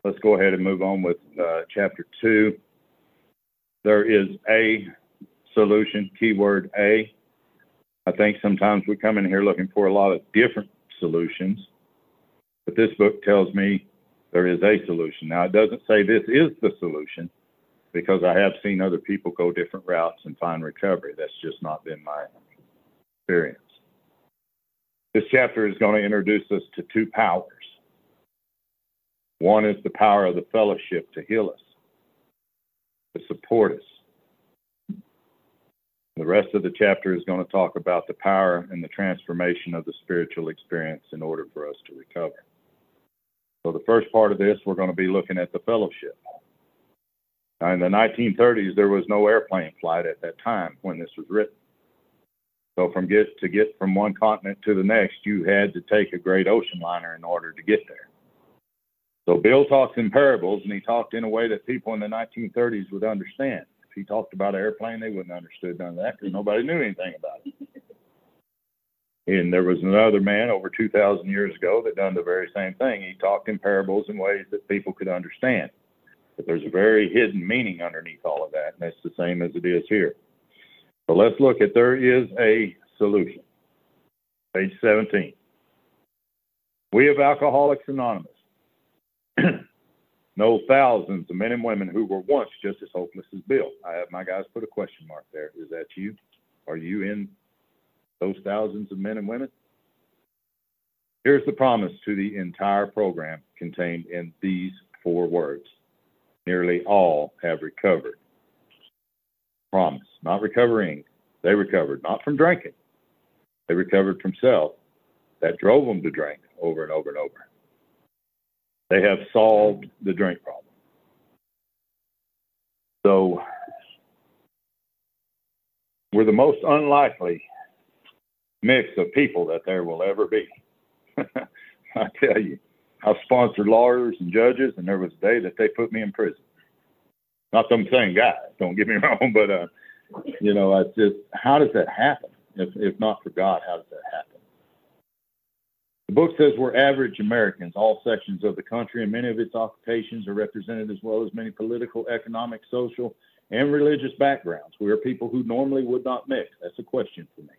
let's go ahead and move on with chapter 2. There is a solution, keyword A. I think sometimes we come in here looking for a lot of different solutions, but this book tells me there is a solution. Now, it doesn't say this is the solution, because I have seen other people go different routes and find recovery. That's just not been my experience. This chapter is going to introduce us to two powers. One is the power of the fellowship to heal us, to support us. The rest of the chapter is going to talk about the power and the transformation of the spiritual experience in order for us to recover. So the first part of this, we're going to be looking at the fellowship. Now, in the 1930s, there was no airplane flight at that time when this was written. So to get from one continent to the next, you had to take a great ocean liner in order to get there. So Bill talks in parables, and he talked in a way that people in the 1930s would understand. If he talked about an airplane, they wouldn't have understood none of that because nobody knew anything about it. And there was another man over 2,000 years ago that done the very same thing. He talked in parables in ways that people could understand. But there's a very hidden meaning underneath all of that, and that's the same as it is here. So let's look at there is a solution. Page 17. We of Alcoholics Anonymous know thousands of men and women who were once just as hopeless as Bill. I have my guys put a question mark there. Is that you? Are you in those thousands of men and women? Here's the promise to the entire program contained in these 4 words. Nearly all have recovered. Promise, not recovering. They recovered, not from drinking. They recovered from self. That drove them to drink over and over and over. They have solved the drink problem. So we're the most unlikely mix of people that there will ever be. I tell you, I've sponsored lawyers and judges, and there was a day that they put me in prison. Not them same guys, don't get me wrong, but you know, it's just, how does that happen? If not for God, how does that happen? The book says we're average Americans, all sections of the country, and many of its occupations are represented, as well as many political, economic, social, and religious backgrounds. We are people who normally would not mix. That's a question for me.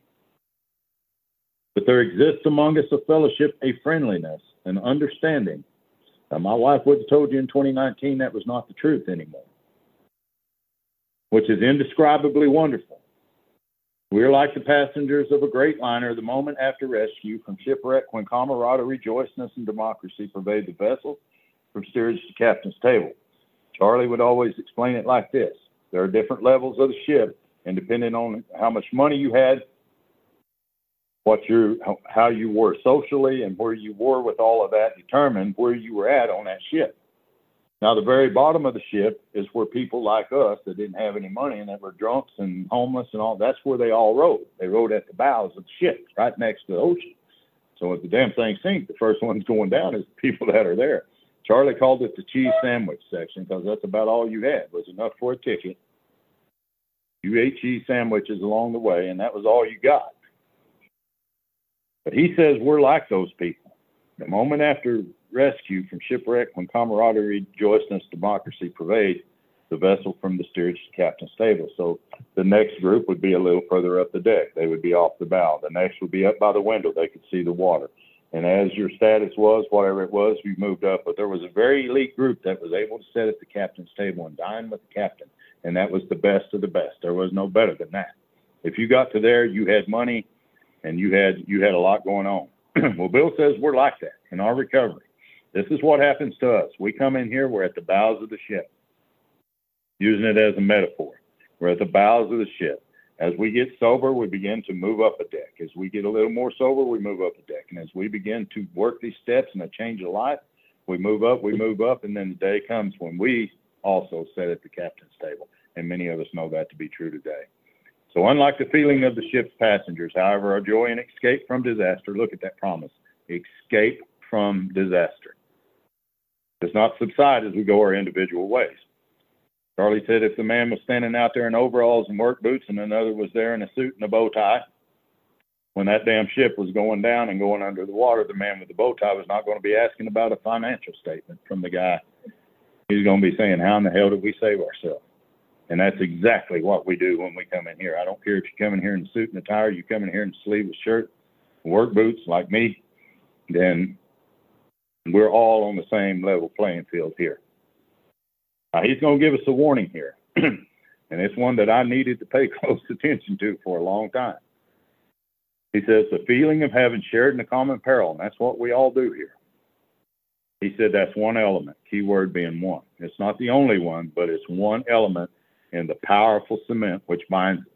But there exists among us a fellowship, a friendliness, an understanding. Now, my wife would have told you in 2019 that was not the truth anymore, which is indescribably wonderful. We are like the passengers of a great liner the moment after rescue from shipwreck, when camaraderie, joyousness, and democracy pervade the vessel from steerage to captain's table. Charlie would always explain it like this. There are different levels of the ship, and depending on how much money you had, how you were socially, and where you were with all of that determined where you were at on that ship. Now, the very bottom of the ship is where people like us that didn't have any money and that were drunks and homeless and all, that's where they all rode. They rode at the bows of the ship, right next to the ocean. So if the damn thing sinks, the first one's going down is the people that are there. Charlie called it the cheese sandwich section because that's about all you had, was enough for a ticket. You ate cheese sandwiches along the way, and that was all you got. But he says we're like those people. The moment after rescue from shipwreck, when camaraderie, joyousness, democracy pervade the vessel from the steerage to captain's table. So the next group would be a little further up the deck. They would be off the bow. The next would be up by the window. They could see the water. And as your status was, whatever it was, you moved up. But there was a very elite group that was able to sit at the captain's table and dine with the captain. And that was the best of the best. There was no better than that. If you got to there, you had money and you had a lot going on. Well, Bill says we're like that in our recovery. This is what happens to us. We come in here, we're at the bows of the ship, using it as a metaphor. We're at the bows of the ship. As we get sober, we begin to move up a deck. As we get a little more sober, we move up a deck. And as we begin to work these steps in a change of life, we move up, and then the day comes when we also sit at the captain's table. And many of us know that to be true today. So unlike the feeling of the ship's passengers, however, our joy and escape from disaster, look at that promise, escape from disaster, does not subside as we go our individual ways. Charlie said if the man was standing out there in overalls and work boots and another was there in a suit and a bow tie, when that damn ship was going down and going under the water, the man with the bow tie was not going to be asking about a financial statement from the guy He's going to be saying, how in the hell did we save ourselves? And that's exactly what we do when we come in here. I don't care if you come in here in a suit and a tie, you come in here in a sleeveless shirt, work boots like me, then we're all on the same level playing field here. He's going to give us a warning here. And it's one that I needed to pay close attention to for a long time. He says, the feeling of having shared in a common peril, and that's what we all do here. He said that's one element, key word being one. It's not the only one, but it's one element in the powerful cement which binds us.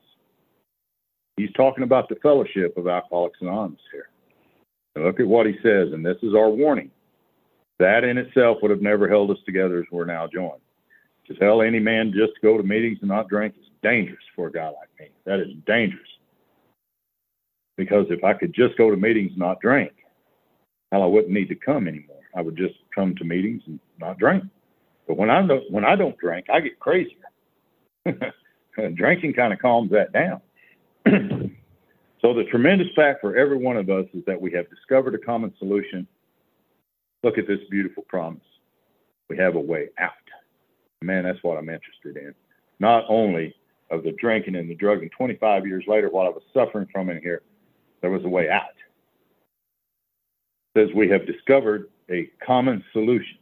He's talking about the fellowship of Alcoholics Anonymous here. And look at what he says, and this is our warning. That in itself would have never held us together as we're now joined. To tell any man just to go to meetings and not drink is dangerous for a guy like me. That is dangerous. Because if I could just go to meetings and not drink, hell, I wouldn't need to come anymore. I would just come to meetings and not drink. But when I don't drink, I get crazier. Drinking kind of calms that down. So the tremendous fact for every one of us is that we have discovered a common solution. Look at this beautiful promise. We have a way out. Man, that's what I'm interested in. Not only of the drinking and the drugging. 25 years later, while I was suffering from it here, there was a way out. It says we have discovered a common solution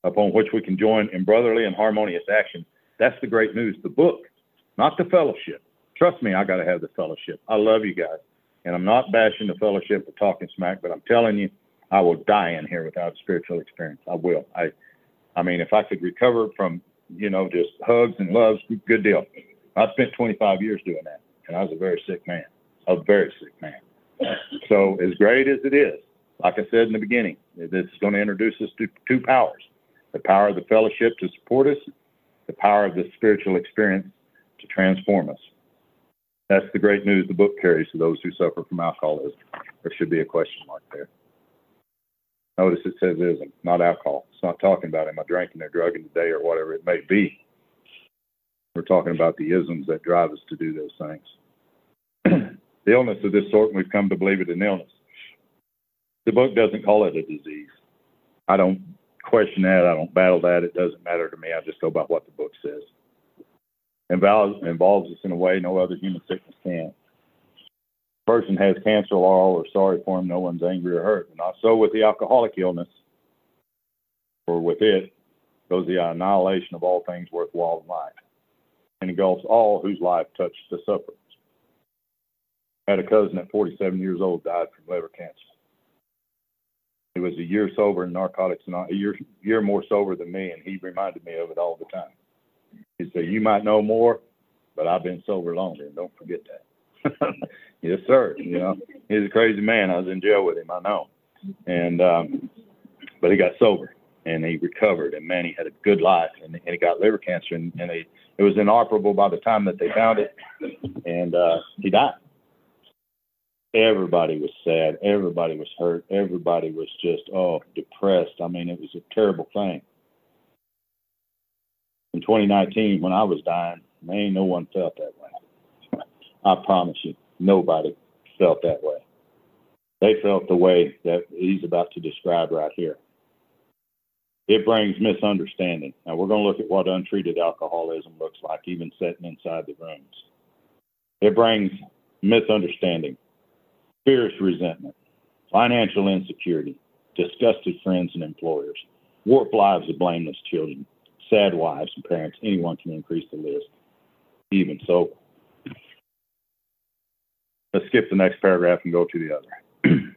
upon which we can join in brotherly and harmonious action. That's the great news. The book, not the fellowship. Trust me, I got to have the fellowship. I love you guys. And I'm not bashing the fellowship or talking smack, but I'm telling you, I will die in here without a spiritual experience. I will. I mean, if I could recover from, just hugs and loves, good deal. I spent 25 years doing that, and I was a very sick man. So as great as it is, like I said in the beginning, this is going to introduce us to two powers. The power of the fellowship to support us, the power of the spiritual experience to transform us. That's the great news the book carries to those who suffer from alcoholism. There should be a question mark there. Notice it says ism, not alcohol. It's not talking about am I drinking or drugging today or whatever it may be. We're talking about the isms that drive us to do those things. The illness of this sort, and we've come to believe it an illness. The book doesn't call it a disease. I don't question that. I don't battle that. It doesn't matter to me. I just go by what the book says. Involves us in a way no other human sickness can. Person has cancer or all or sorry for him, no one's angry or hurt. But not so with the alcoholic illness, for with it goes the annihilation of all things worthwhile in life, and engulfs all whose life touched the sufferers. I had a cousin at 47 years old died from liver cancer. He was a year sober in narcotics, and a year more sober than me, and he reminded me of it all the time. He said, "You might know more, but I've been sober longer, and don't forget that." Yes, sir. He's a crazy man. I was in jail with him, I know. And but he got sober, and he recovered, and man, he had a good life, and he got liver cancer, and it was inoperable by the time that they found it, and he died. Everybody was sad. Everybody was hurt. Everybody was just, depressed. I mean, it was a terrible thing. In 2019, when I was dying, man, no one felt that way. I promise you, nobody felt that way. They felt the way that he's about to describe right here. It brings misunderstanding. Now, we're going to look at what untreated alcoholism looks like, even sitting inside the rooms. It brings misunderstanding, fierce resentment, financial insecurity, disgusted friends and employers, warped lives of blameless children, sad wives and parents. Anyone can increase the list, even so. Let's skip the next paragraph and go to the other.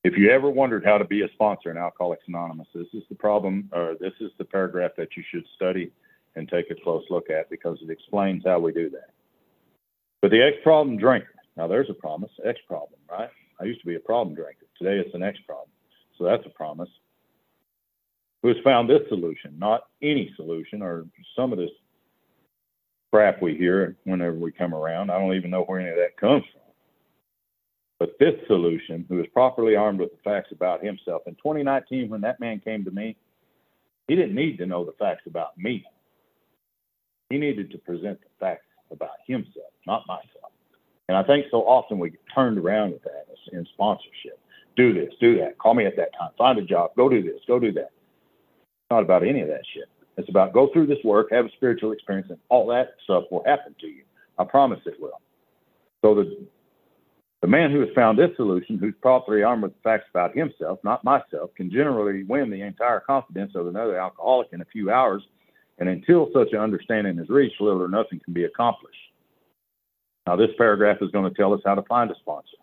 If you ever wondered how to be a sponsor in Alcoholics Anonymous, this is the problem, or this is the paragraph that you should study and take a close look at, because it explains how we do that. But the ex-problem drinker, now there's a promise, ex-problem, right? I used to be a problem drinker. Today it's an ex-problem. So that's a promise. Who has found this solution, not any solution, or some of this crap we hear whenever we come around. I don't even know where any of that comes from. But this solution, who is properly armed with the facts about himself. In 2019, when that man came to me, he didn't need to know the facts about me. He needed to present the facts about himself, not myself. And I think so often we get turned around with that in sponsorship. Do this, do that. Call me at that time. Find a job. Go do this. Go do that. not about any of that shit. It's about go through this work, have a spiritual experience, and all that stuff will happen to you. I promise it will. So the man who has found this solution, who's properly armed with facts about himself, not myself, can generally win the entire confidence of another alcoholic in a few hours. And until such an understanding is reached, little or nothing can be accomplished. Now, this paragraph is going to tell us how to find a sponsor.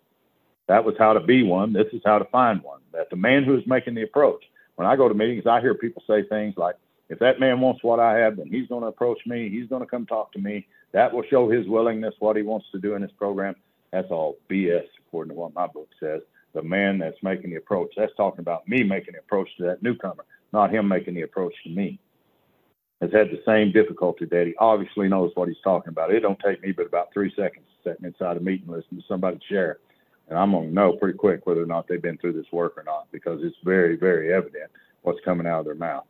That was how to be one. This is how to find one. That the man who is making the approach. When I go to meetings, I hear people say things like, if that man wants what I have, then he's going to approach me. He's going to come talk to me. That will show his willingness, what he wants to do in this program. That's all BS, according to what my book says. The man that's making the approach, that's talking about me making the approach to that newcomer, not him making the approach to me. Has had the same difficulty that he obviously knows what he's talking about. It don't take me but about 3 seconds sitting inside a meeting listening to somebody share. And I'm going to know pretty quick whether or not they've been through this work or not, because it's very, very evident what's coming out of their mouth.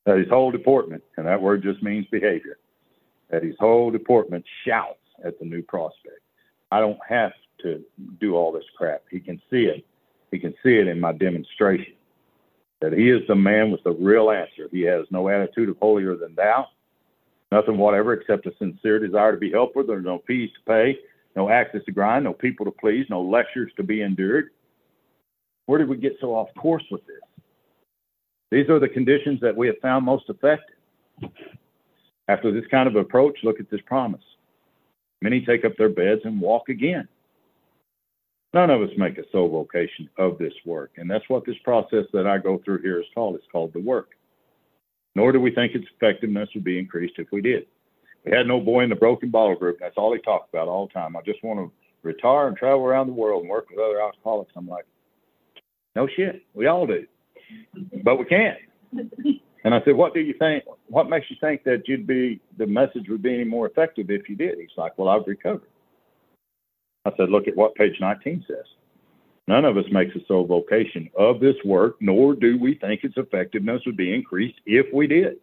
That his whole deportment, and that word just means behavior, that his whole deportment shouts at the new prospect. I don't have to do all this crap. He can see it. He can see it in my demonstration. That he is the man with the real answer. He has no attitude of holier than thou, nothing whatever except a sincere desire to be helped with. There's no fees to pay, no axes to grind, no people to please, no lectures to be endured. Where did we get so off course with this? These are the conditions that we have found most effective. After this kind of approach, look at this promise. Many take up their beds and walk again. None of us make a sole vocation of this work, and that's what this process that I go through here is called. It's called the work. Nor do we think its effectiveness would be increased if we did. We had no boy in the broken bottle group. That's all he talked about all the time. I just want to retire and travel around the world and work with other alcoholics. I'm like, no shit, we all do, but we can't. And I said, what do you think? What makes you think that the message would be any more effective if you did? He's like, well, I've recovered. I said, look at what page 19 says. None of us makes a sole vocation of this work, nor do we think its effectiveness would be increased if we did.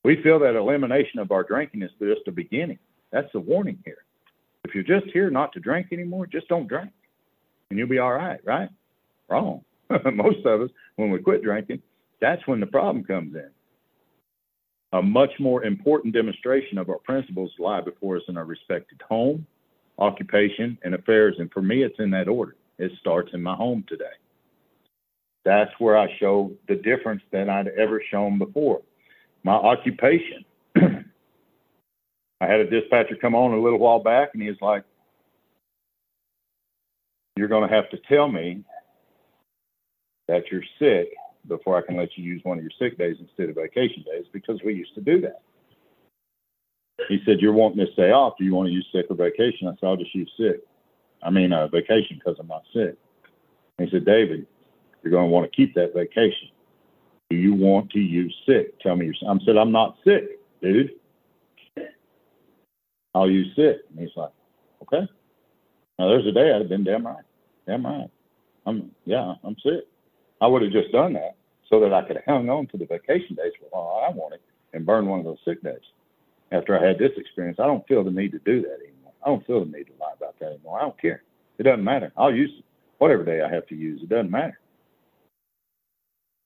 We feel that elimination of our drinking is just a beginning. That's the warning here. If you're just here not to drink anymore, just don't drink, and you'll be all right, right? Wrong. Most of us, when we quit drinking, that's when the problem comes in. A much more important demonstration of our principles lie before us in our respected home, occupation, and affairs. And for me, it's in that order. It starts in my home today. That's where I show the difference that I'd ever shown before. My occupation. I had a dispatcher come on a little while back, and he was like, you're going to have to tell me that you're sick before I can let you use one of your sick days instead of vacation days, because we used to do that. He said, you're wanting this day off. Do you want to use sick or vacation? I said, I'll just use vacation because I'm not sick. And he said, David, you're going to want to keep that vacation. Do you want to use sick? Tell me I said, I'm not sick, dude. I'll use sick. And he's like, okay. Now there's a day I'd have been damn right. Damn right. I'm sick. I would have just done that so that I could have hung on to the vacation days for all I wanted and burn one of those sick days. After I had this experience, I don't feel the need to do that anymore. I don't feel the need to lie about that anymore. I don't care. It doesn't matter. I'll use whatever day I have to use. It doesn't matter.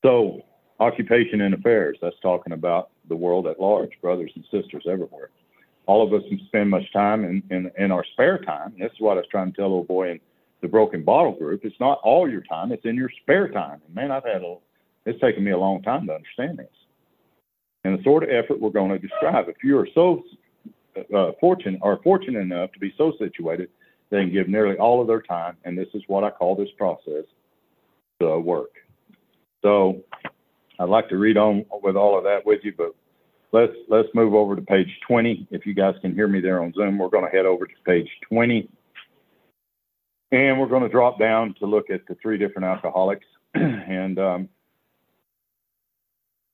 So, occupation and affairs, that's talking about the world at large, brothers and sisters everywhere. All of us can spend much time in our spare time. This is what I was trying to tell old boy in the broken bottle group. It's not all your time. It's in your spare time. And man, it's taken me a long time to understand this. And the sort of effort we're going to describe. If you are so fortunate enough to be so situated, they can give nearly all of their time, and this is what I call this process, the work. So I'd like to read on with all of that with you, but let's move over to page 20. If you guys can hear me there on Zoom, we're going to head over to page 20, and we're going to drop down to look at the three different alcoholics, and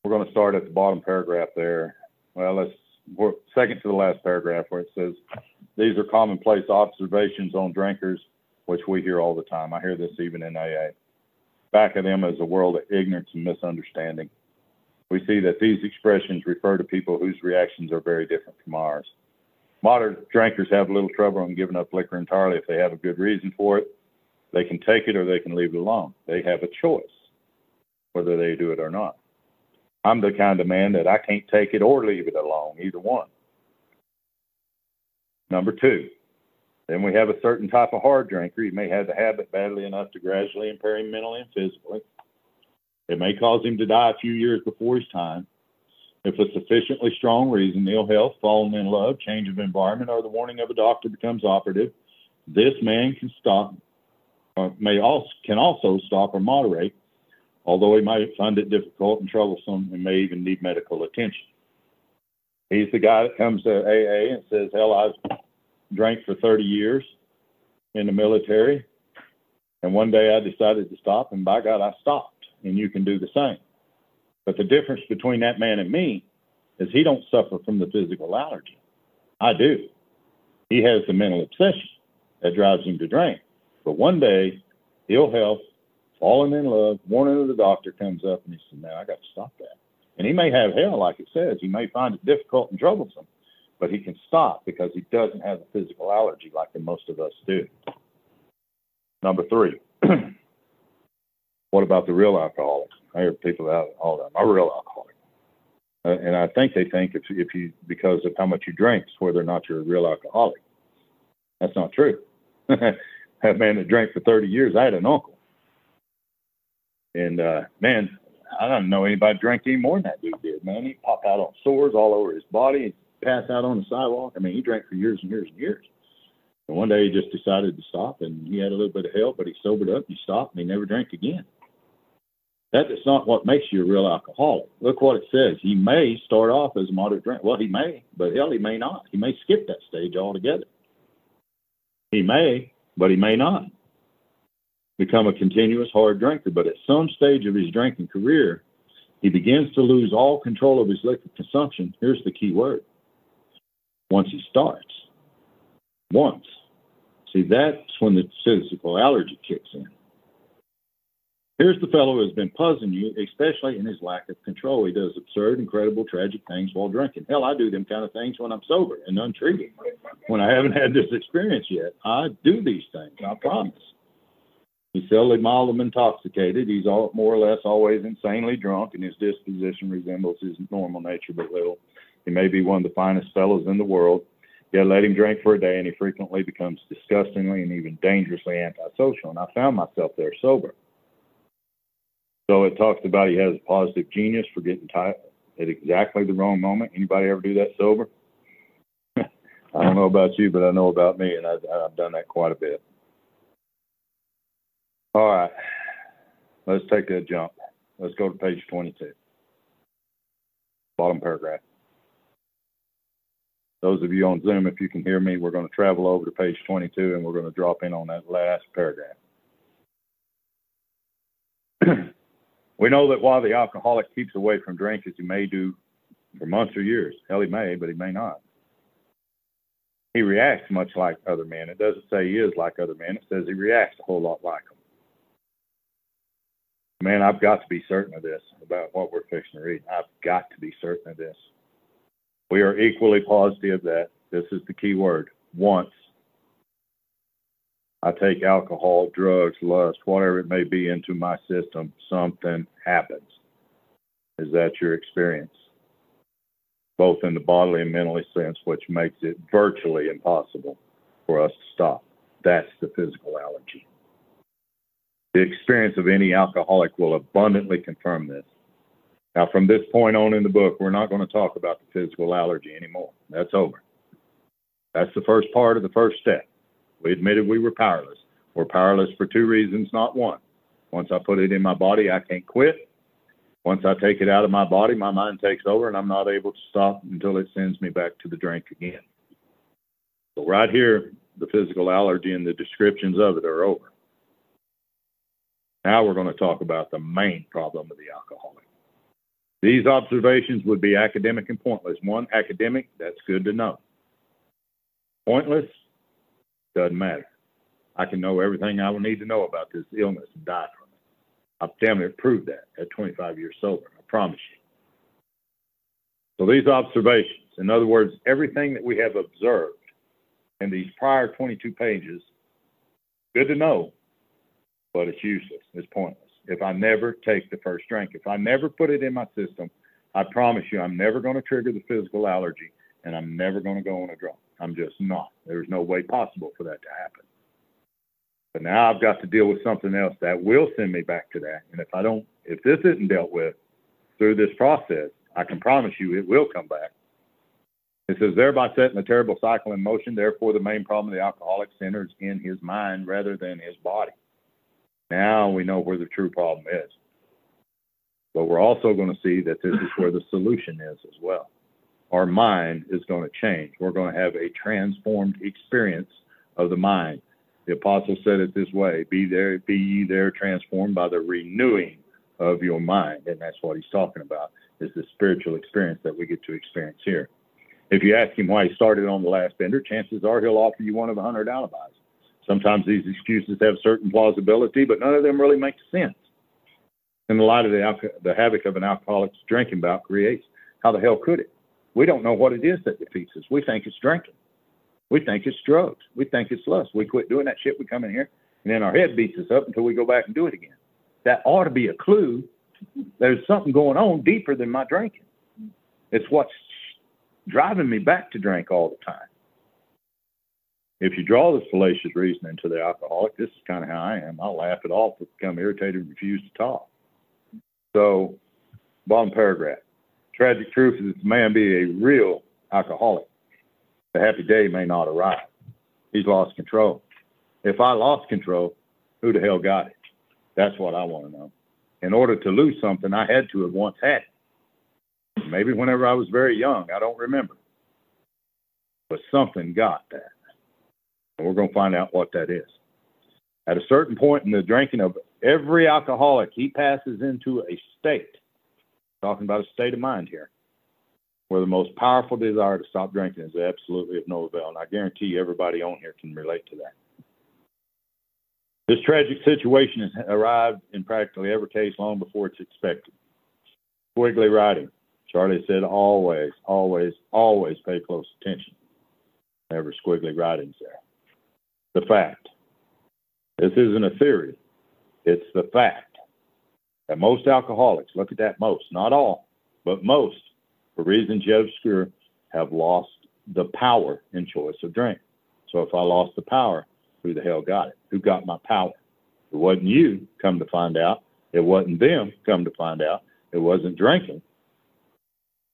we're going to start at the bottom paragraph there. Well, we're second to the last paragraph where it says, these are commonplace observations on drinkers, which we hear all the time. I hear this even in AA. Back of them is a world of ignorance and misunderstanding. We see that these expressions refer to people whose reactions are very different from ours. Modern drinkers have little trouble in giving up liquor entirely if they have a good reason for it. They can take it or they can leave it alone. They have a choice whether they do it or not. I'm the kind of man that I can't take it or leave it alone, either one. Number two, then we have a certain type of hard drinker. He may have the habit badly enough to gradually impair him mentally and physically. It may cause him to die a few years before his time. If a sufficiently strong reason, ill health, falling in love, change of environment, or the warning of a doctor becomes operative, this man can stop, or can also stop or moderate, although he might find it difficult and troublesome and may even need medical attention. He's the guy that comes to AA and says, hell, I've drank for 30 years in the military, and one day I decided to stop, and by God, I stopped, and you can do the same. But the difference between that man and me is he don't suffer from the physical allergy. I do. He has the mental obsession that drives him to drink. But one day, ill health, falling in love, warning of the doctor comes up, and he says, man, I got to stop that. And he may have hell, like it says. He may find it difficult and troublesome, but he can stop because he doesn't have the physical allergy like most of us do. Number three, what about the real alcoholics? I hear people out all the time, I'm a real alcoholic. And I think they think if you, because of how much you drink, it's whether or not you're a real alcoholic. That's not true. That man that drank for 30 years, I had an uncle. And, man, I don't know anybody drank any more than that dude did, man. He popped out on sores all over his body. He'd pass out on the sidewalk. I mean, he drank for years and years and years. And one day he just decided to stop, and he had a little bit of help, but he sobered up, he stopped, and he never drank again. That is not what makes you a real alcoholic. Look what it says. He may start off as a moderate drinker. Well, he may, but hell, he may not. He may skip that stage altogether. He may, but he may not become a continuous hard drinker. But at some stage of his drinking career, he begins to lose all control of his liquor consumption. Here's the key word. Once he starts. Once. See, that's when the physical allergy kicks in. Here's the fellow who has been puzzling you, especially in his lack of control. He does absurd, incredible, tragic things while drinking. Hell, I do them kind of things when I'm sober and untreated. When I haven't had this experience yet, I do these things, I promise. He's silly, mild, and intoxicated. He's more or less always insanely drunk, and his disposition resembles his normal nature but little. He may be one of the finest fellows in the world, yet let him drink for a day, and he frequently becomes disgustingly and even dangerously antisocial. And I found myself there sober. So it talks about he has a positive genius for getting tired at exactly the wrong moment. Anybody ever do that sober? I don't know about you, but I know about me, and I've done that quite a bit. All right, let's take a jump. Let's go to page 22, bottom paragraph. Those of you on Zoom, if you can hear me, we're going to travel over to page 22, and we're going to drop in on that last paragraph. We know that while the alcoholic keeps away from drink, as he may do for months or years, hell, he may, but he may not. He reacts much like other men. It doesn't say he is like other men. It says he reacts a whole lot like them. Man, I've got to be certain of this about what we're fixing to read. I've got to be certain of this. We are equally positive that this is the key word, once I take alcohol, drugs, lust, whatever it may be into my system, something happens. Is that your experience? Both in the bodily and mentally sense, which makes it virtually impossible for us to stop. That's the physical allergy. The experience of any alcoholic will abundantly confirm this. Now, from this point on in the book, we're not going to talk about the physical allergy anymore. That's over. That's the first part of the first step. We admitted we were powerless. We're powerless for two reasons, not one. Once I put it in my body, I can't quit. Once I take it out of my body, my mind takes over, and I'm not able to stop until it sends me back to the drink again. So right here, the physical allergy and the descriptions of it are over. Now we're going to talk about the main problem of the alcoholic. These observations would be academic and pointless. One, academic, that's good to know. Pointless, doesn't matter. I can know everything I will need to know about this illness and die from it. I've damn near proved that at 25 years sober. I promise you. So these observations, in other words, everything that we have observed in these prior 22 pages, good to know, but it's useless. It's pointless. If I never take the first drink, if I never put it in my system, I promise you, I'm never going to trigger the physical allergy, and I'm never going to go on a drunk. I'm just not. There's no way possible for that to happen. But now I've got to deal with something else that will send me back to that. And if this isn't dealt with through this process, I can promise you it will come back. It says, thereby setting a terrible cycle in motion. Therefore, the main problem of the alcoholic centers in his mind rather than his body. Now we know where the true problem is. But we're also going to see that this is where the solution is as well. Our mind is going to change. We're going to have a transformed experience of the mind. The apostle said it this way, be ye there transformed by the renewing of your mind. And that's what he's talking about, is the spiritual experience that we get to experience here. If you ask him why he started on the last bender, chances are he'll offer you one of 100 alibis. Sometimes these excuses have certain plausibility, but none of them really make sense. In the light of the havoc of an alcoholic's drinking bout creates, how the hell could it? We don't know what it is that defeats us. We think it's drinking. We think it's drugs. We think it's lust. We quit doing that shit. We come in here, and then our head beats us up until we go back and do it again. That ought to be a clue. There's something going on deeper than my drinking. It's what's driving me back to drink all the time. If you draw this fallacious reasoning to the alcoholic, this is kind of how I am. I'll laugh it off, become irritated, and refuse to talk. So, bottom paragraph. Tragic truth is that the man be a real alcoholic. The happy day may not arrive. He's lost control. If I lost control, who the hell got it? That's what I want to know. In order to lose something, I had to have once had it. Maybe whenever I was very young, I don't remember. But something got that. And we're going to find out what that is. At a certain point in the drinking of every alcoholic, he passes into a state, talking about a state of mind here, where the most powerful desire to stop drinking is absolutely of no avail. And I guarantee you everybody on here can relate to that. This tragic situation has arrived in practically every case long before it's expected. Squiggly writing. Charlie said always, always, always pay close attention. Never squiggly writings there. The fact. This isn't a theory. It's the fact that most alcoholics, look at that, most, not all, but most, for reasons yet obscure, have lost the power in choice of drink. So if I lost the power, who the hell got it? Who got my power? It wasn't you, come to find out. It wasn't them, come to find out. It wasn't drinking.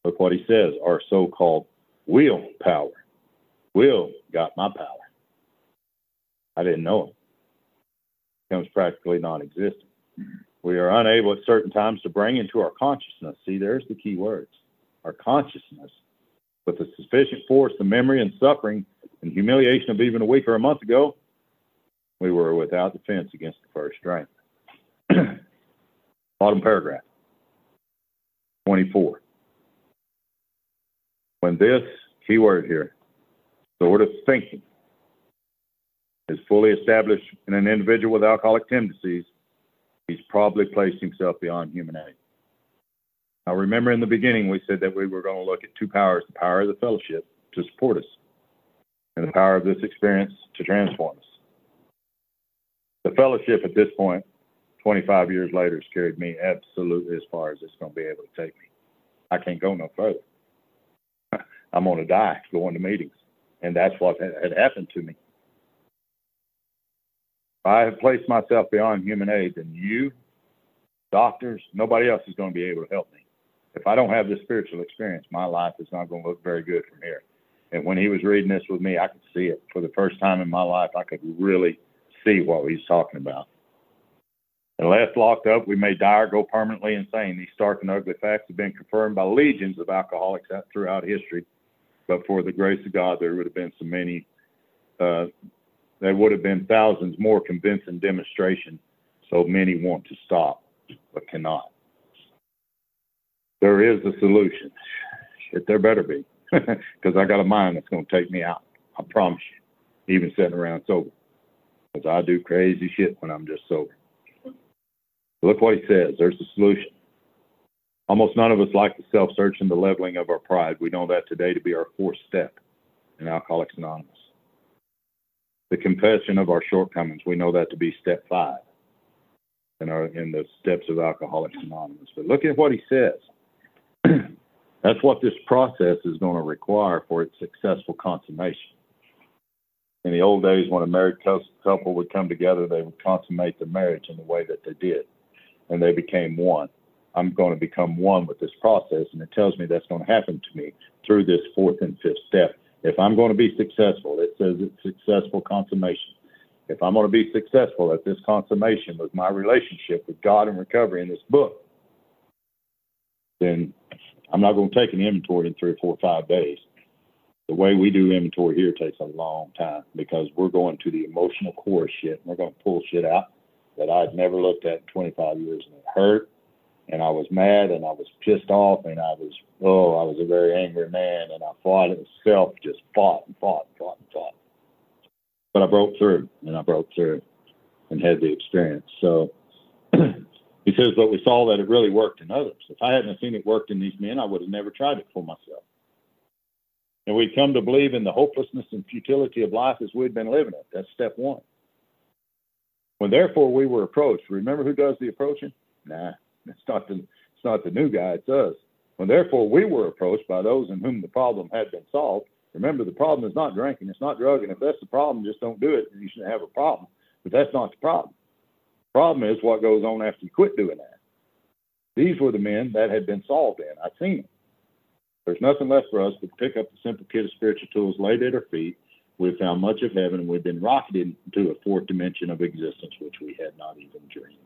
Look what he says, our so-called will power. Will got my power. I didn't know it. Becomes practically non-existent. We are unable at certain times to bring into our consciousness, see, there's the key words, our consciousness, with the sufficient force, the memory and suffering and humiliation of even a week or a month ago, we were without defense against the first drink. Bottom paragraph, 24. When this, key word here, sort of thinking is fully established in an individual with alcoholic tendencies, he's probably placed himself beyond human aid. Now remember in the beginning we said that we were going to look at two powers, the power of the fellowship to support us and the power of this experience to transform us. The fellowship at this point, 25 years later, has carried me absolutely as far as it's going to be able to take me. I can't go no further. I'm going to die going to meetings. And that's what had happened to me. If I have placed myself beyond human aid, then you, doctors, nobody else is going to be able to help me. If I don't have this spiritual experience, my life is not going to look very good from here. And when he was reading this with me, I could see it. For the first time in my life, I could really see what he's talking about. Unless locked up, we may die or go permanently insane. These stark and ugly facts have been confirmed by legions of alcoholics throughout history. But for the grace of God, there would have been so many, there would have been thousands more convincing demonstration. So many want to stop, but cannot. There is a solution. Shit, there better be. Because I got a mind that's going to take me out. I promise you. Even sitting around sober. Because I do crazy shit when I'm just sober. Look what he says. There's the solution. Almost none of us like the self-search and the leveling of our pride. We know that today to be our fourth step in Alcoholics Anonymous. The confession of our shortcomings, we know that to be step 5 in the steps of Alcoholics Anonymous. But look at what he says. That's what this process is going to require for its successful consummation. In the old days, when a married couple would come together, they would consummate the marriage in the way that they did, and they became one. I'm going to become one with this process, and it tells me that's going to happen to me through this fourth and fifth step. If I'm going to be successful, it says it's successful consummation. If I'm going to be successful at this consummation with my relationship with God and recovery in this book, then I'm not going to take an inventory in 3 or 4 or 5 days. The way we do inventory here takes a long time because we're going to the emotional core shit. We're going to pull shit out that I'd never looked at in 25 years, and it hurt. And I was mad, and I was pissed off, and I was a very angry man, and I fought it. Self just fought and fought and fought and fought. But I broke through, and and had the experience. So he says, but we saw that it really worked in others. If I hadn't seen it worked in these men, I would have never tried it for myself. And we'd come to believe in the hopelessness and futility of life as we'd been living it. That's step one. When therefore we were approached, remember who does the approaching? Nah. It's not the new guy, it's us. When therefore we were approached by those in whom the problem had been solved, remember the problem is not drinking, it's not drugging. If that's the problem, just don't do it, and you shouldn't have a problem. But that's not the problem. The problem is what goes on after you quit doing that. These were the men that had been solved in. I've seen them. There's nothing left for us but to pick up the simple kit of spiritual tools laid at our feet. We've found much of heaven, and we've been rocketed into a fourth dimension of existence, which we had not even dreamed.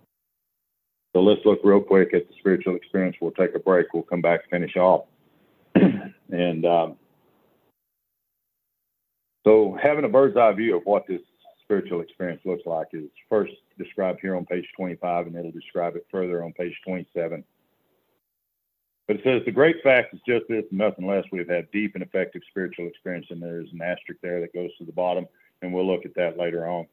So let's look real quick at the spiritual experience. We'll take a break. We'll come back and finish off. And so having a bird's eye view of what this spiritual experience looks like is first described here on page 25, and it'll describe it further on page 27. But it says, the great fact is just this, nothing less. We've had deep and effective spiritual experience, and there's an asterisk there that goes to the bottom, and we'll look at that later on.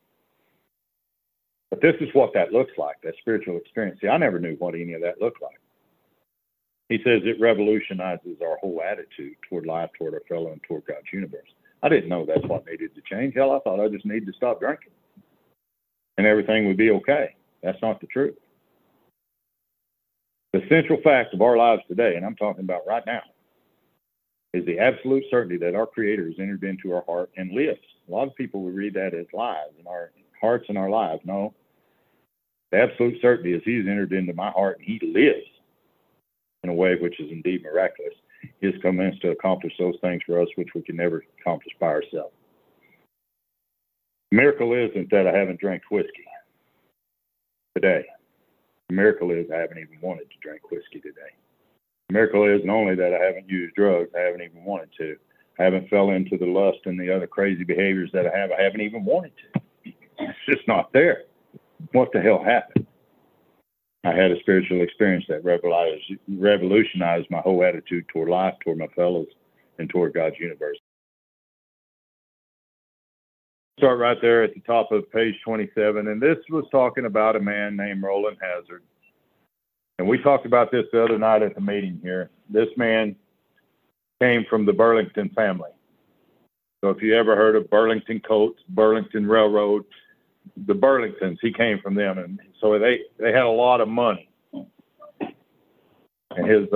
But this is what that looks like, that spiritual experience. See, I never knew what any of that looked like. He says it revolutionizes our whole attitude toward life, toward our fellow, and toward God's universe. I didn't know that's what needed to change. Hell, I thought I just needed to stop drinking, and everything would be okay. That's not the truth. The central fact of our lives today, and I'm talking about right now, is the absolute certainty that our Creator has entered into our heart and lives. A lot of people would read that as lives in our hearts and our lives. No. The absolute certainty is He's entered into my heart and He lives in a way which is indeed miraculous. He has commenced to accomplish those things for us which we can never accomplish by ourselves. The miracle isn't that I haven't drank whiskey today. The miracle is I haven't even wanted to drink whiskey today. The miracle isn't only that I haven't used drugs, I haven't even wanted to. I haven't fell into the lust and the other crazy behaviors that I haven't even wanted to. It's just not there. What the hell happened? I had a spiritual experience that revolutionized my whole attitude toward life, toward my fellows, and toward God's universe. Start right there at the top of page 27, and this was talking about a man named Roland Hazard. And we talked about this the other night at the meeting here. This man came from the Burlington family. So if you ever heard of Burlington Coats, Burlington Railroad, the Burlingtons, he came from them, and so they had a lot of money. And his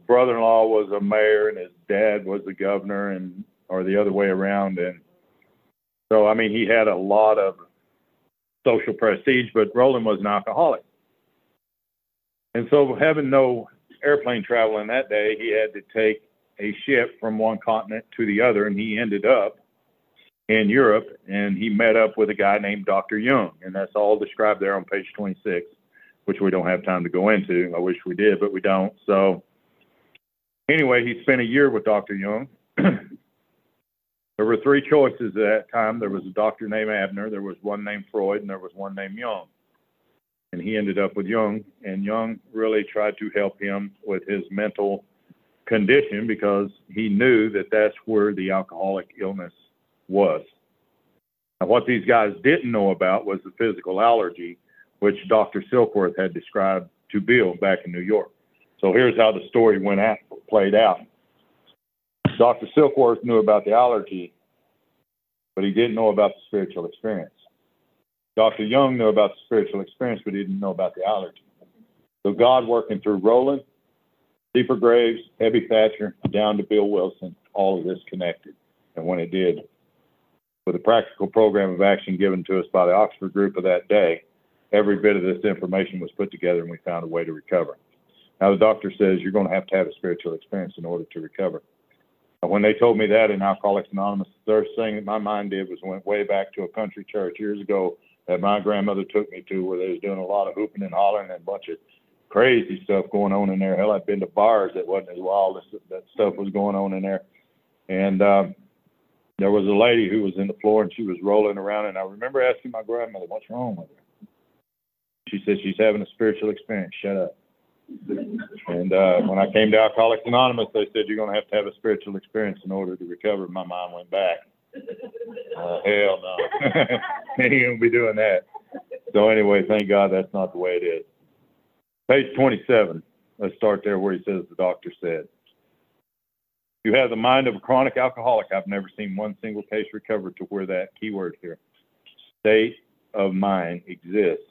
brother-in-law was a mayor, and his dad was the governor, or the other way around. And so, I mean, he had a lot of social prestige, but Roland was an alcoholic. And so, having no airplane travel in that day, he had to take a ship from one continent to the other, and he ended up in Europe, and he met up with a guy named Dr. Jung, and that's all described there on page 26, which we don't have time to go into. I wish we did, but we don't. So anyway, he spent a year with Dr. Jung. There were 3 choices at that time. There was a doctor named Abner, there was one named Freud, and there was one named Jung. And he ended up with Jung, and Jung really tried to help him with his mental condition because he knew that that's where the alcoholic illness was. Now, what these guys didn't know about was the physical allergy, which Dr. Silkworth had described to Bill back in New York. So here's how the story played out. Dr. Silkworth knew about the allergy, but he didn't know about the spiritual experience. Dr. Jung knew about the spiritual experience, but he didn't know about the allergy. So God, working through Roland, Deeper Graves, Heavy Thatcher, down to Bill Wilson, all of this connected. And when it did, with a practical program of action given to us by the Oxford group of that day, every bit of this information was put together and we found a way to recover. Now, the doctor says you're going to have a spiritual experience in order to recover. And when they told me that in Alcoholics Anonymous, the first thing that my mind did was went way back to a country church years ago that my grandmother took me to, where they was doing a lot of hooping and hollering and a bunch of crazy stuff going on in there. Hell, I'd been to bars that wasn't as wild as that stuff was going on in there. And there was a lady who was in the floor and she was rolling around, and I remember asking my grandmother, what's wrong with her? She said, she's having a spiritual experience. Shut up. And when I came to Alcoholics Anonymous, they said, you're going to have a spiritual experience in order to recover. My mind went back. Hell no. Ain't going to be doing that. So anyway, thank God that's not the way it is. Page 27. Let's start there where he says the doctor said. You have the mind of a chronic alcoholic. I've never seen one single case recover to where that keyword here, state of mind, exists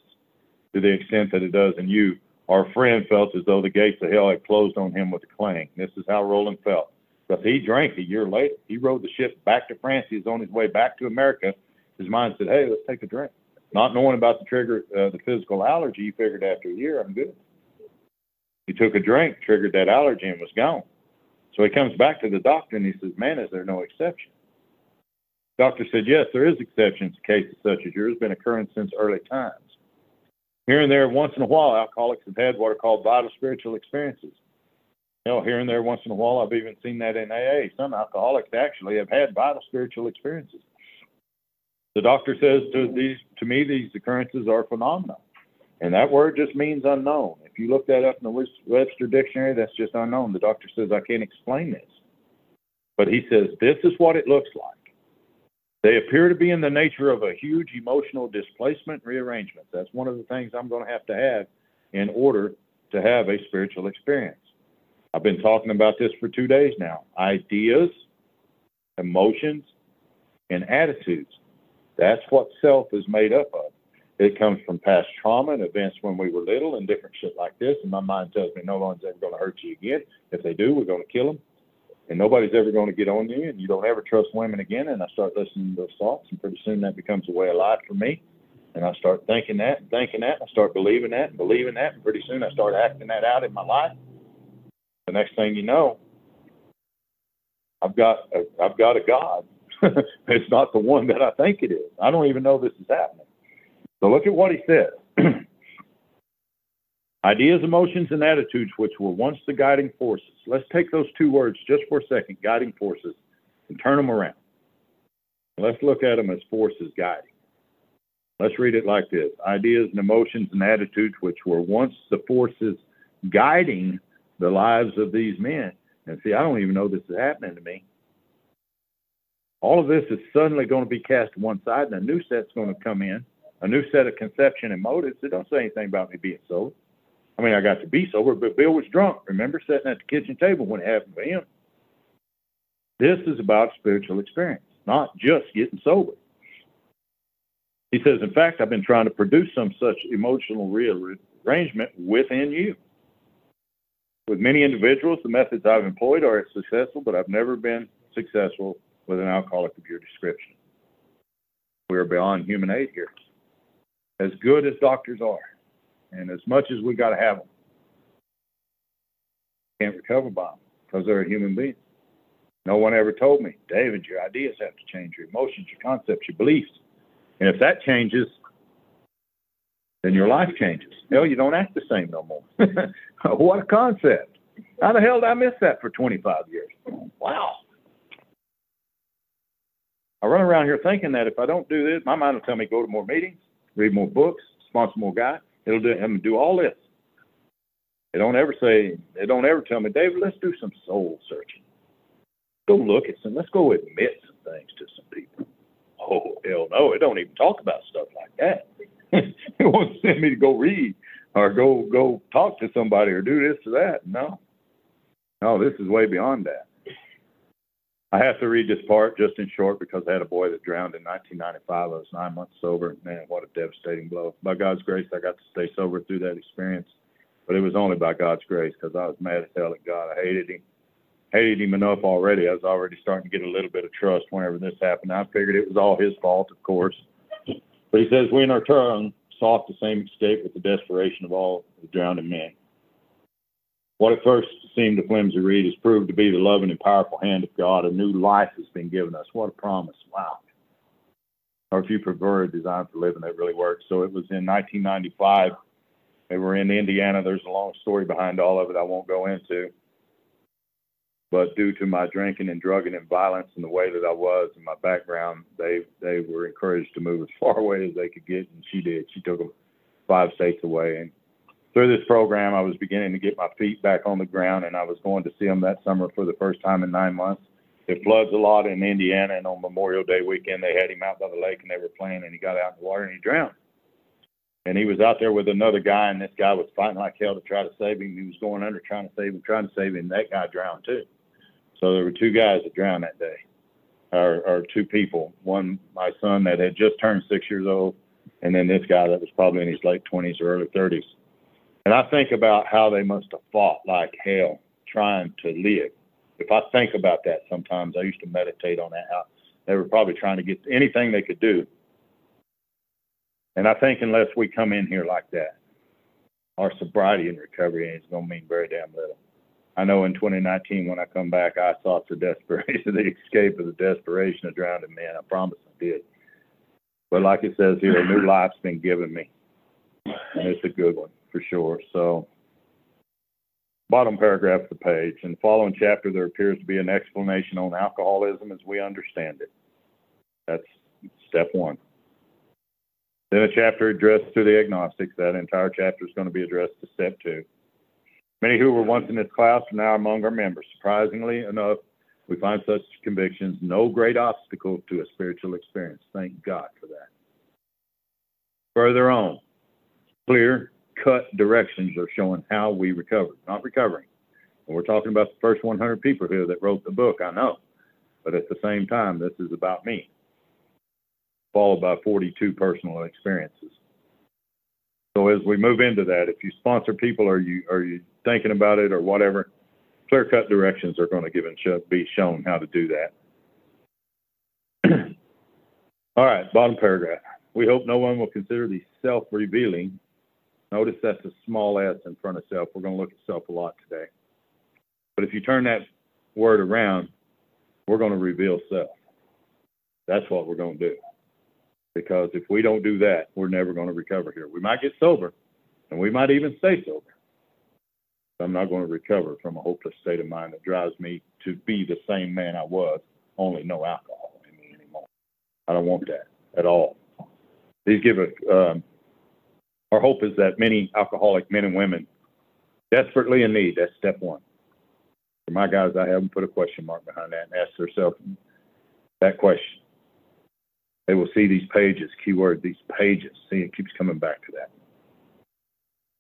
to the extent that it does in you. Our friend felt as though the gates of hell had closed on him with a clang. This is how Roland felt. Because he drank a year later. He rode the ship back to France. He was on his way back to America. His mind said, hey, let's take a drink. Not knowing about the trigger, the physical allergy, he figured after a year, I'm good. He took a drink, triggered that allergy, and was gone. So he comes back to the doctor and he says, man, is there no exception? The doctor said, yes, there is exceptions to cases such as yours, been occurring since early times. Here and there, once in a while, alcoholics have had what are called vital spiritual experiences. You know, here and there, once in a while, I've even seen that in AA. Some alcoholics actually have had vital spiritual experiences. The doctor says to me, these occurrences are phenomena. And that word just means unknown. If you look that up in the Webster Dictionary, that's just unknown. The doctor says, I can't explain this. But he says, this is what it looks like. They appear to be in the nature of a huge emotional displacement rearrangement. That's one of the things I'm going to have in order to have a spiritual experience. I've been talking about this for 2 days now. Ideas, emotions, and attitudes. That's what self is made up of. It comes from past trauma and events when we were little and different shit like this. And my mind tells me no one's ever going to hurt you again. If they do, we're going to kill them. And nobody's ever going to get on you, and you don't ever trust women again. And I start listening to those thoughts, and pretty soon that becomes a way of life for me. And I start thinking that, and I start believing that, and pretty soon I start acting that out in my life. The next thing you know, I've got a God. It's not the one that I think it is. I don't even know this is happening. So look at what he says. Ideas, emotions, and attitudes which were once the guiding forces. Let's take those two words just for a second, guiding forces, and turn them around. Let's look at them as forces guiding. Let's read it like this. Ideas and emotions and attitudes which were once the forces guiding the lives of these men. And see, I don't even know this is happening to me. All of this is suddenly going to be cast to one side, and a new set's going to come in, a new set of conception and motives. It don't say anything about me being sober. I mean, I got to be sober, but Bill was drunk. Remember, sitting at the kitchen table when it happened to him. This is about spiritual experience, not just getting sober. He says, in fact, I've been trying to produce some such emotional rearrangement within you. With many individuals, the methods I've employed are successful, but I've never been successful with an alcoholic of your description. We are beyond human aid here. As good as doctors are, and as much as we got to have them, can't recover by them because they're a human being. No one ever told me, David, your ideas have to change, your emotions, your concepts, your beliefs. And if that changes, then your life changes. Hell, you don't act the same no more. What a concept. How the hell did I miss that for 25 years? Wow. I run around here thinking that if I don't do this, my mind will tell me go to more meetings, read more books, sponsor more guys. It'll do all this. They don't ever tell me, David, let's do some soul searching. Go look at let's go admit some things to some people. Oh, hell no, it don't even talk about stuff like that. It won't send me to go read or go talk to somebody or do this or that. No, this is way beyond that. I have to read this part just in short because I had a boy that drowned in 1995. I was 9 months sober. Man, what a devastating blow. By God's grace, I got to stay sober through that experience. But it was only by God's grace, because I was mad as hell at God. I hated him enough already. I was already starting to get a little bit of trust whenever this happened. I figured it was all his fault, of course. But he says, we in our turn sought the same escape with the desperation of all the drowning men. What at first seemed a flimsy reed has proved to be the loving and powerful hand of God. A new life has been given us. What a promise. Wow. Or if you prefer a design for living, that really works. So it was in 1995. They were in Indiana. There's a long story behind all of it I won't go into. But due to my drinking and drugging and violence and the way that I was and my background, they were encouraged to move as far away as they could get, and she did. She took them 5 states away. And through this program, I was beginning to get my feet back on the ground, and I was going to see them that summer for the first time in 9 months. It floods a lot in Indiana, and on Memorial Day weekend, they had him out by the lake, and they were playing, and he got out in the water, and he drowned. And he was out there with another guy, and this guy was fighting like hell to try to save him. He was going under trying to save him, and that guy drowned too. So there were 2 guys that drowned that day, or 2 people. One, my son that had just turned 6 years old, and then this guy that was probably in his late 20s or early 30s. And I think about how they must have fought like hell trying to live. If I think about that sometimes, I used to meditate on that, how they were probably trying to get anything they could do. And I think unless we come in here like that, our sobriety and recovery is going to mean very damn little. I know in 2019, when I come back, I sought the desperation, the escape of the desperation of drowning men. I promise I did. But like it says here, a new life's been given me. And it's a good one, for sure. So, bottom paragraph of the page. In the following chapter, there appears to be an explanation on alcoholism as we understand it. That's step 1. Then a chapter addressed to the agnostics. That entire chapter is going to be addressed to step 2. Many who were once in this class are now among our members. Surprisingly enough, we find such convictions no great obstacle to a spiritual experience. Thank God for that. Further on, clear-cut directions are showing how we recover, not recovering. And we're talking about the first 100 people here that wrote the book, I know. But at the same time, this is about me, followed by 42 personal experiences. So as we move into that, if you sponsor people or you thinking about it or whatever, clear-cut directions are going to be shown how to do that. All right, bottom paragraph. We hope no one will consider these self-revealing. Notice that's a small s in front of self. We're going to look at self a lot today. But if you turn that word around, we're going to reveal self. That's what we're going to do. Because if we don't do that, we're never going to recover here. We might get sober, and we might even stay sober. But I'm not going to recover from a hopeless state of mind that drives me to be the same man I was, only no alcohol in me anymore. I don't want that at all. These give our hope is that many alcoholic men and women desperately in need, that's step 1. For my guys, I haven't put a question mark behind that and ask themselves that question. They will see these pages, keyword, these pages. See, it keeps coming back to that.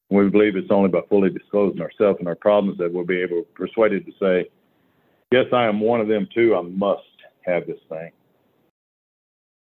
We believe it's only by fully disclosing ourselves and our problems that we'll be able to persuaded to say, yes, I am one of them too. I must have this thing.